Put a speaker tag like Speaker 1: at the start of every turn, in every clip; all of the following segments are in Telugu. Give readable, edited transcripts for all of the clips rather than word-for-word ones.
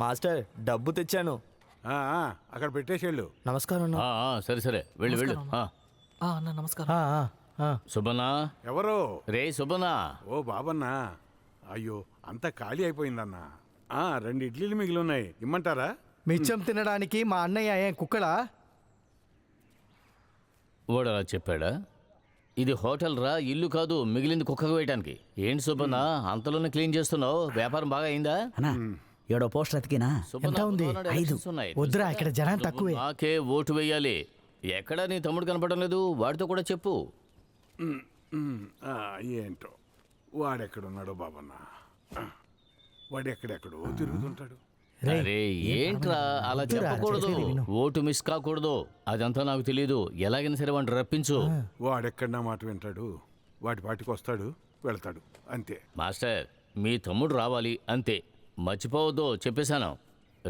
Speaker 1: మాస్టర్ డబ్బు తెచ్చాను.
Speaker 2: అక్కడ పెట్టేసేళ్ళు.
Speaker 1: నమస్కారం అన్న.
Speaker 3: సరే సరే వెళ్ళు వెళ్ళు.
Speaker 4: అన్న నమస్కారం.
Speaker 3: సుబ్బన్నా.
Speaker 2: ఎవరు?
Speaker 3: రే సుబ్బన్నా.
Speaker 2: ఓ బాబన్నా. అయ్యో అంతా ఖాళీ అయిపోయిందన్నా. 2 ఇడ్లీలు మిగిలి ఉన్నాయి, ఇమ్మంటారా?
Speaker 5: మిచ్చం తినడానికి మా అన్నయ్య ఏం కుక్కడా?
Speaker 3: వాడు అలా చెప్పాడా? ఇది హోటల్ రా, ఇల్లు కాదు. మిగిలింది కుక్కకు వేయడానికి. ఏంటి సుబ్బన్నా అంతలోనే క్లీన్ చేస్తున్నావు? వ్యాపారం బాగా అయిందా?
Speaker 6: ఏడో పోస్టర్ అతికినా
Speaker 5: ఎంత ఉంది? 5. వద్దురా, ఇక్కడ జనం తక్కువే.
Speaker 3: నాకే ఓటు వేయాలి. ఎక్కడా నీ తమ్ముడు కనపడడం లేదు, వాడితో కూడా చెప్పు.
Speaker 2: ఏంటో వాడెక్కడున్నాడో బాబన్నా. వాడు ఎక్కడెక్కడో తిరుగుతుంటాడు.
Speaker 3: అరే ఏంట్రా అలా చెప్పకూడదు. ఓటు మిస్ కాకూడదు. అదంతా నాకు తెలియదు. ఎలాగైనా సరే వాడిని రప్పించు.
Speaker 2: వాడెక్కడ నా మాట వింటాడు? వాటి పాటికి వస్తాడు, వెళ్తాడు, అంతే.
Speaker 3: మాస్టర్ మీ తమ్ముడు రావాలి అంతే. మర్చిపోవద్దు చెప్పేశాను.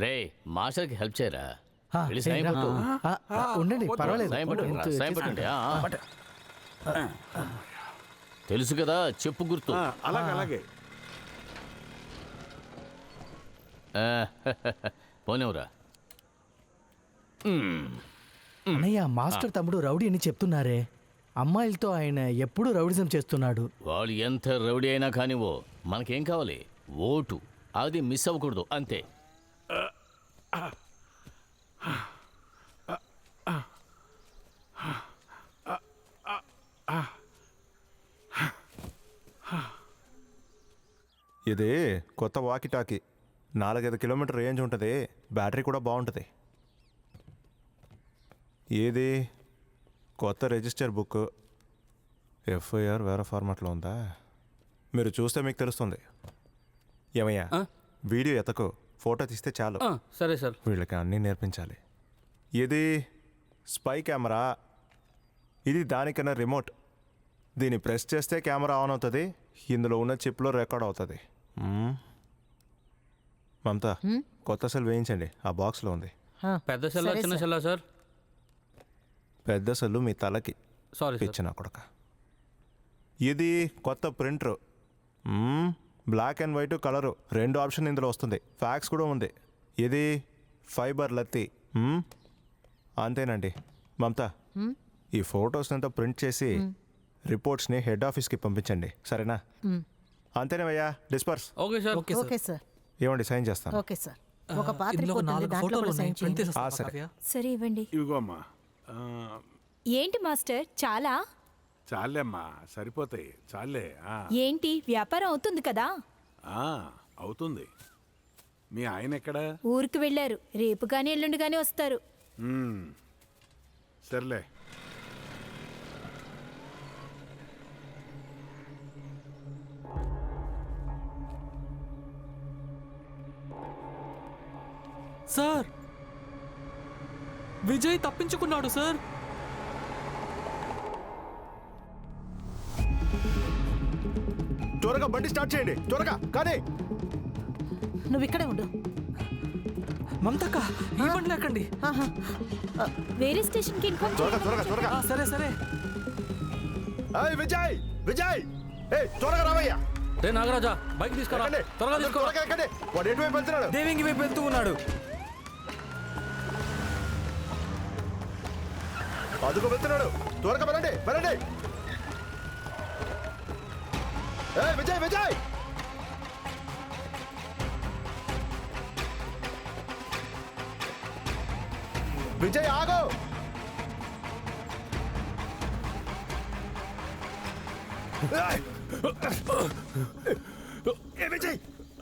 Speaker 3: రే మాస్టర్కి హెల్ప్ చేయరా. వెళ్ళి సాయం పట్టు.
Speaker 5: ఉండండి, పర్వాలేదు.
Speaker 3: సాయం పట్టు, సాయం పట్టండి. తెలుసు కదా, చెప్పు గుర్తు.
Speaker 2: అలాగే
Speaker 3: పోనేవురా.
Speaker 5: అన్నయ్య, మాస్టర్ తమ్ముడు రౌడీ అని చెప్తున్నారే. అమ్మాయిలతో ఆయన ఎప్పుడు రౌడిజం చేస్తున్నాడు.
Speaker 3: వాళ్ళు ఎంత రౌడీ అయినా కానివో మనకేం కావాలి? ఓటు. అది మిస్ అవ్వకూడదు అంతే.
Speaker 7: ఇది కొత్త వాకిటాకి. 4-5 కిలోమీటర్ రేంజ్ ఉంటుంది. బ్యాటరీ కూడా బాగుంటుంది. ఏది కొత్త రిజిస్టర్ బుక్. ఎఫ్ఐఆర్ వేరే ఫార్మాట్లో ఉందా? మీరు చూస్తే మీకు తెలుస్తుంది. ఏమయ్యా, వీడియో ఎతకు, ఫోటో తీస్తే చాలు.
Speaker 4: సరే సార్.
Speaker 7: వీళ్ళకి అన్నీ నేర్పించాలి. ఇది స్పై కెమెరా. ఇది దానికన్నా రిమోట్. దీన్ని ప్రెస్ చేస్తే కెమెరా ఆన్ అవుతుంది. ఇందులో ఉన్న చిప్లో రికార్డ్ అవుతుంది. మమతా, కొత్త సెల్ వేయించండి. ఆ బాక్స్లో ఉంది.
Speaker 4: పెద్ద సెల్ చిన్న సెల్ సార్?
Speaker 7: పెద్ద సెల్లు మీ తలకి.
Speaker 4: సారీ
Speaker 7: ఇచ్చిన కొడక. ఇది కొత్త printer. Black and white colour 2 option ఇందులో వస్తుంది. ఫ్యాక్స్ కూడా ఉంది. ఇది ఫైబర్ లత్తి. అంతేనండి. మమతా, ఈ ఫొటోస్ని అంతా ప్రింట్ చేసి రిపోర్ట్స్ని హెడ్ ఆఫీస్కి పంపించండి, సరేనా? అంతేనేవయ్యా, disperse.
Speaker 4: Okay sir.
Speaker 8: Okay sir.
Speaker 7: ఏమండి, సైన్ చేస్తాను.
Speaker 8: Okay sir. ఒక పాత్ర పోతుంది, దాంట్లో కూడా సైన్ చేయండి.
Speaker 7: సరే.
Speaker 9: సరే ఇవ్వండి.
Speaker 2: ఇవిగో అమ్మా.
Speaker 9: ఏంటి మాస్టర్, చాలా?
Speaker 2: చాలేమ్మా, సరిపోతాయి. చాలే.
Speaker 9: ఏంటి వ్యాపారం అవుతుంది కదా?
Speaker 2: అవుతుంది. మీ ఆయన ఎక్కడా?
Speaker 9: ఊరికి వెళ్ళారు. రేపు కానీ ఎల్లుండి కానీ వస్తారు.
Speaker 2: సర్లే.
Speaker 4: సార్, విజయ్ తప్పించుకున్నాడు సార్.
Speaker 7: త్వరగా బండి స్టార్ట్ చేయండి, త్వరగా. కానీ
Speaker 8: నువ్వు ఇక్కడే ఉండు.
Speaker 4: మమతక్క, ఈ బండి లేకండి.
Speaker 9: వేరే స్టేషన్కి ఇన్ఫార్మ్
Speaker 7: త్వరగా త్వరగా త్వరగా.
Speaker 4: సరే సరే.
Speaker 7: విజయ్, విజయ్, త్వరగా రావయ్యా.
Speaker 4: రే నాగరాజా, బైక్ తీసుకురా. త్వరగా తీసుకో.
Speaker 7: వాడు ఎటువైపు వెళ్తున్నాడు?
Speaker 4: దేవింగి వైపు వెళ్తూ ఉన్నాడు.
Speaker 7: అదుగు వెళ్తున్నాడు. త్వరగా వెళ్ళండి, వెళ్ళండి. విజయ్, విజయ్. విజయ్ ఆగు. విజయ్ ఆగు.